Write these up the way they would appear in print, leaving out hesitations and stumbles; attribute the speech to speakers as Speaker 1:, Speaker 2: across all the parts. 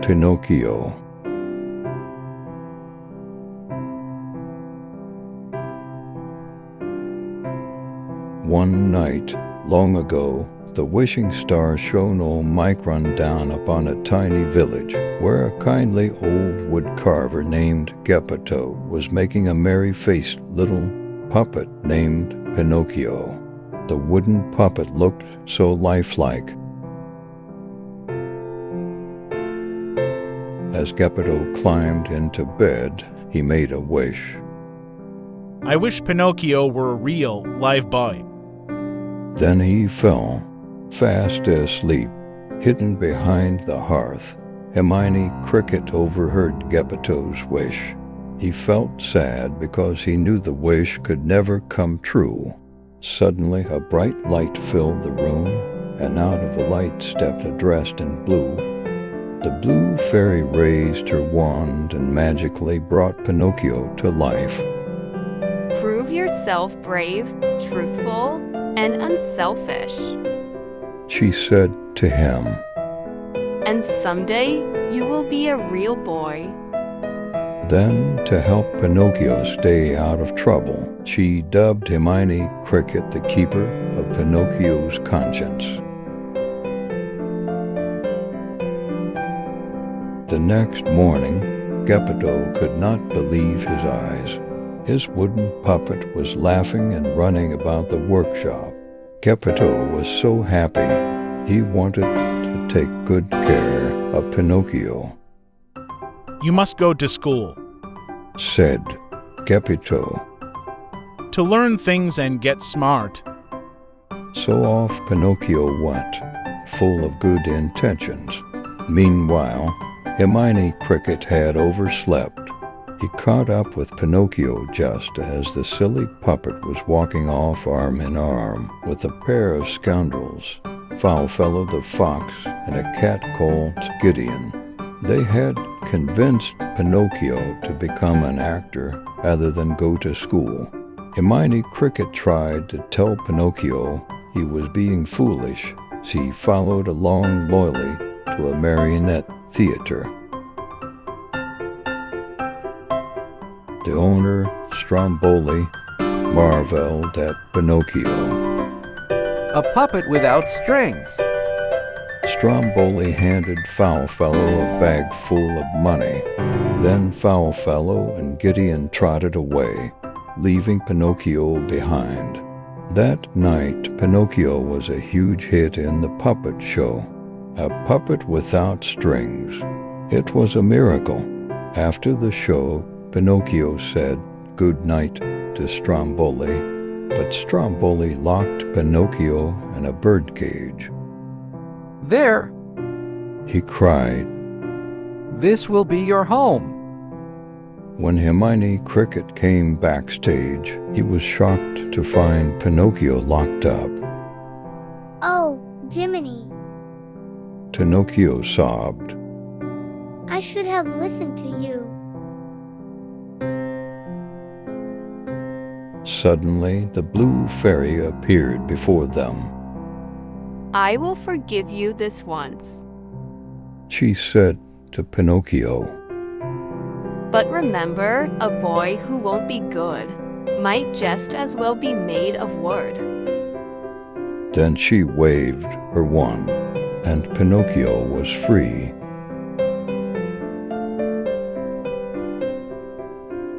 Speaker 1: Pinocchio. One night, long ago, the wishing star shone Omicron down upon a tiny village, where a kindly old wood carver named Geppetto was making a merry-faced little puppet named Pinocchio. The wooden puppet looked so lifelike. As Geppetto climbed into bed, he made a wish.
Speaker 2: I wish Pinocchio were a real, live boy.
Speaker 1: Then he fell, fast asleep, hidden behind the hearth. Hermione Cricket overheard Geppetto's wish. He felt sad because he knew the wish could never come true. Suddenly, a bright light filled the room, and out of the light stepped a dressed in blue. The blue fairy raised her wand and magically brought Pinocchio to life.
Speaker 3: Prove yourself brave, truthful, and unselfish,
Speaker 1: She said to him.
Speaker 3: and someday you will be a real boy.
Speaker 1: Then, to help Pinocchio stay out of trouble, she dubbed Hermione Cricket the keeper of Pinocchio's conscience. The next morning, Geppetto could not believe his eyes. His wooden puppet was laughing and running about the workshop. Geppetto was so happy. He wanted to take good care of Pinocchio.
Speaker 2: You must go to school
Speaker 1: Said Geppetto.
Speaker 2: to learn things and get smart.
Speaker 1: So off Pinocchio went, full of good intentions. Meanwhile, Hermione Cricket had overslept. He caught up with Pinocchio just as the silly puppet was walking off arm in arm with a pair of scoundrels, Foulfellow the Fox and a cat called Gideon. They had convinced Pinocchio to become an actor rather than go to school. Hermione Cricket tried to tell Pinocchio he was being foolish. She followed along loyally to a marionette theater. The owner, Stromboli, marveled at Pinocchio.
Speaker 4: A puppet without strings.
Speaker 1: Stromboli handed Foulfellow a bag full of money. Then Foulfellow and Gideon trotted away, leaving Pinocchio behind. That night, Pinocchio was a huge hit in the puppet show. A puppet without strings. It was a miracle. After the show, Pinocchio said good night to Stromboli, but Stromboli locked Pinocchio in a birdcage.
Speaker 4: There,
Speaker 1: He cried.
Speaker 4: this will be your home.
Speaker 1: When Hermione Cricket came backstage, he was shocked to find Pinocchio locked up.
Speaker 5: Oh, Jiminy,
Speaker 1: Pinocchio sobbed.
Speaker 5: I should have listened to you.
Speaker 1: Suddenly, the blue fairy appeared before them.
Speaker 3: I will forgive you this once.
Speaker 1: She said to Pinocchio.
Speaker 3: But remember, a boy who won't be good might just as well be made of wood.
Speaker 1: Then she waved her wand, and Pinocchio was free.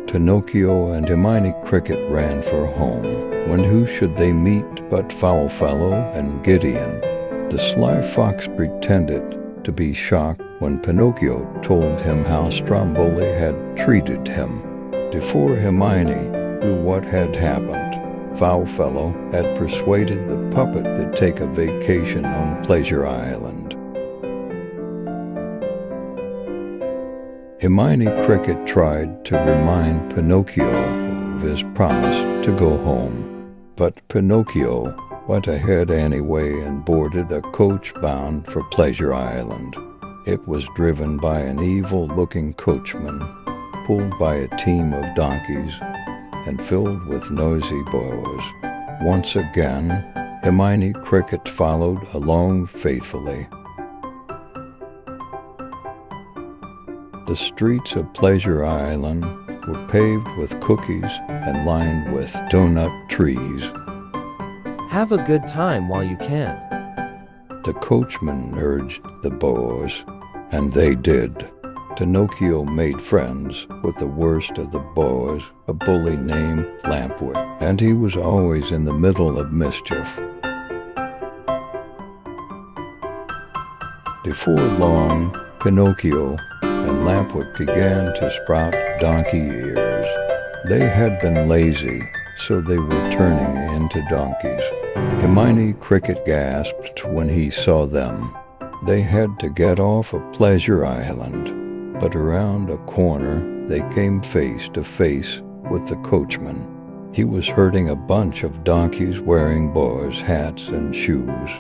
Speaker 1: Pinocchio and Hermione Cricket ran for home, when who should they meet but Foulfellow and Gideon. The sly fox pretended to be shocked when Pinocchio told him how Stromboli had treated him. Before Hermione knew what had happened, Foulfellow had persuaded the puppet to take a vacation on Pleasure Island. Hermione Cricket tried to remind Pinocchio of his promise to go home, but Pinocchio went ahead anyway and boarded a coach bound for Pleasure Island. It was driven by an evil-looking coachman, pulled by a team of donkeys, and filled with noisy boys. Once again, Hermione Cricket followed along faithfully. The streets of Pleasure Island were paved with cookies and lined with donut trees.
Speaker 4: Have a good time while you can.
Speaker 1: The coachman urged the boys, and they did. Pinocchio made friends with the worst of the boys, a bully named Lampwick, and he was always in the middle of mischief. Before long, Pinocchio and Lampwick began to sprout donkey ears. They had been lazy, so they were turning into donkeys. Hermione Cricket gasped when he saw them. They had to get off of Pleasure Island, but around a corner they came face to face with the coachman. He was herding a bunch of donkeys wearing boys' hats and shoes.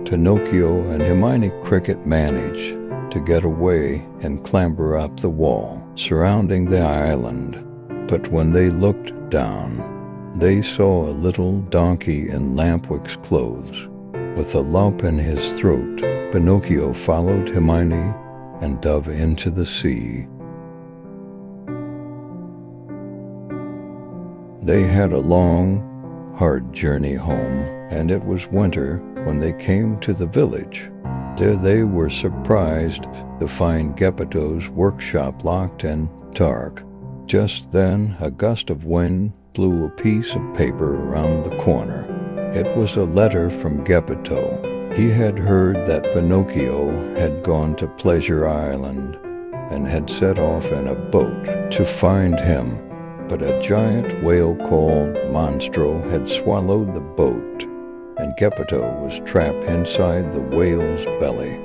Speaker 1: Pinocchio and Hermione Cricket managed to get away and clamber up the wall surrounding the island. But when they looked down, they saw a little donkey in Lampwick's clothes. With a lump in his throat, Pinocchio followed Hermione and dove into the sea. They had a long, hard journey home, and it was winter when they came to the village. There they were surprised to find Geppetto's workshop locked and dark. Just then, a gust of wind blew a piece of paper around the corner. It was a letter from Geppetto. He had heard that Pinocchio had gone to Pleasure Island and had set off in a boat to find him. But a giant whale called Monstro had swallowed the boat, and Geppetto was trapped inside the whale's belly.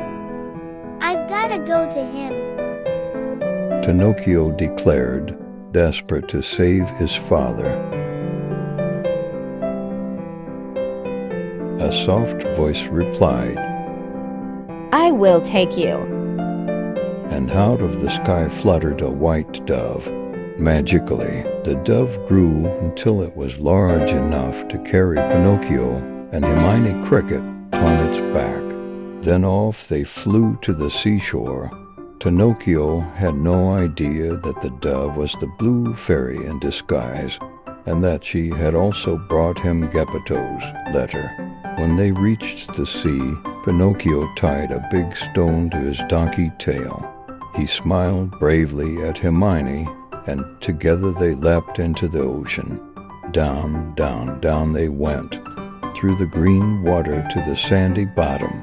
Speaker 5: I've gotta go to him.
Speaker 1: Pinocchio declared, desperate to save his father. A soft voice replied,
Speaker 6: I will take you.
Speaker 1: and out of the sky fluttered a white dove. Magically, the dove grew until it was large enough to carry Pinocchio and Hermione Cricket on its back. Then off they flew to the seashore. Pinocchio had no idea that the dove was the blue fairy in disguise, and that she had also brought him Geppetto's letter. When they reached the sea, Pinocchio tied a big stone to his donkey tail. He smiled bravely at Hermione, and together they leapt into the ocean. Down, down, down they went, through the green water to the sandy bottom.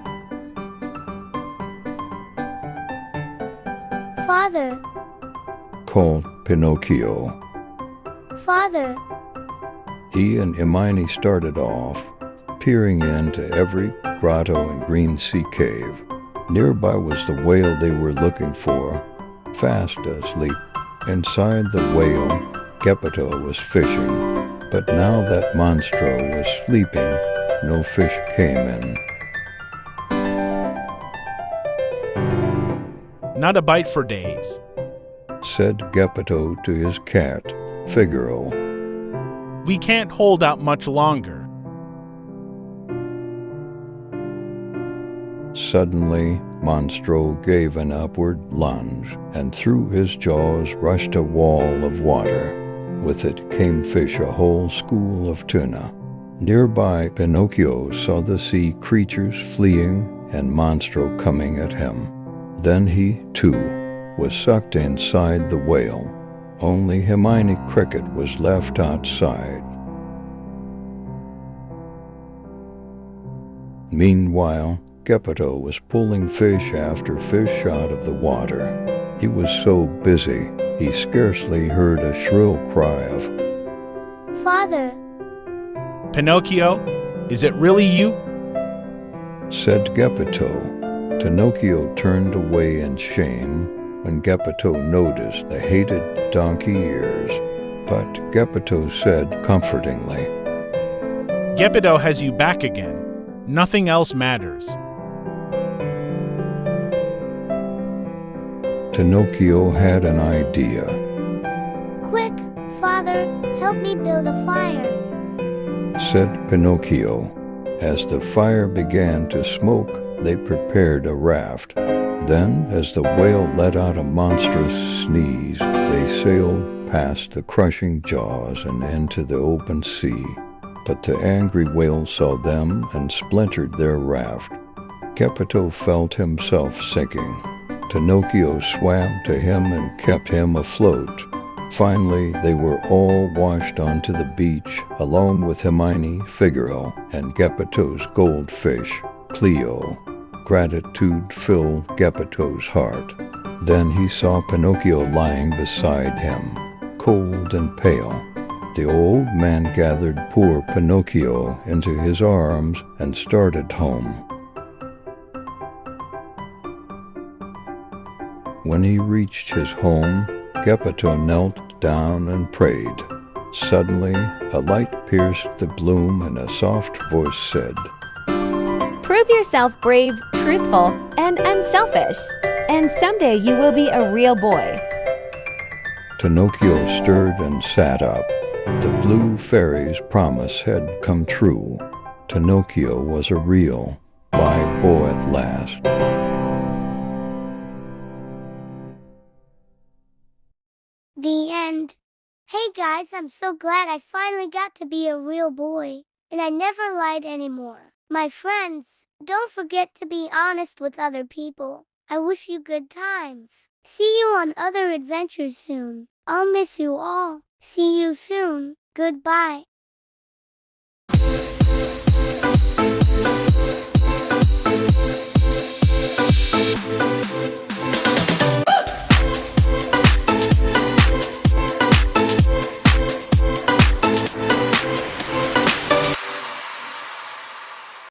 Speaker 5: Father,
Speaker 1: Called Pinocchio.
Speaker 5: Father,
Speaker 1: He and Hermione started off, peering into every grotto and green sea cave. Nearby was the whale they were looking for, fast asleep. Inside the whale, Geppetto was fishing, but now that Monstro was sleeping, no fish came in.
Speaker 2: Not a bite for days.
Speaker 1: Said Geppetto to his cat, Figaro.
Speaker 2: We can't hold out much longer.
Speaker 1: Suddenly, Monstro gave an upward lunge, and through his jaws rushed a wall of water. With it came fish a whole school of tuna. Nearby, Pinocchio saw the sea creatures fleeing and Monstro coming at him. Then he, too, was sucked inside the whale. Only Hermione Cricket was left outside. Meanwhile, Geppetto was pulling fish after fish out of the water. He was so busy, he scarcely heard a shrill cry of,
Speaker 5: Father,
Speaker 2: Pinocchio, is it really you?
Speaker 1: said Geppetto. Pinocchio turned away in shame when Geppetto noticed the hated donkey ears. But Geppetto said comfortingly,
Speaker 2: Geppetto has you back again. Nothing else matters.
Speaker 1: Pinocchio had an idea.
Speaker 5: quick, Father, help me build a fire.
Speaker 1: Said Pinocchio. As the fire began to smoke, They prepared a raft. Then, as the whale let out a monstrous sneeze, they sailed past the crushing jaws and into the open sea. But the angry whale saw them and splintered their raft. Geppetto felt himself sinking. Pinocchio swam to him and kept him afloat. Finally, they were all washed onto the beach, along with Hermione, Figaro, and Geppetto's goldfish, Cleo. Gratitude filled Geppetto's heart. Then he saw Pinocchio lying beside him, cold and pale. The old man gathered poor Pinocchio into his arms and started home. When he reached his home, Geppetto knelt down and prayed. Suddenly, a light pierced the gloom and a soft voice said,
Speaker 6: Prove yourself brave, truthful, and unselfish, and someday you will be a real boy.
Speaker 1: Pinocchio stirred and sat up. The blue fairy's promise had come true. Pinocchio was a real, live boy at last.
Speaker 5: The end. Hey guys, I'm so glad I finally got to be a real boy, and I never lied anymore. My friends, don't forget to be honest with other people. I wish you good times. See you on other adventures soon. I'll miss you all. See you soon. Goodbye.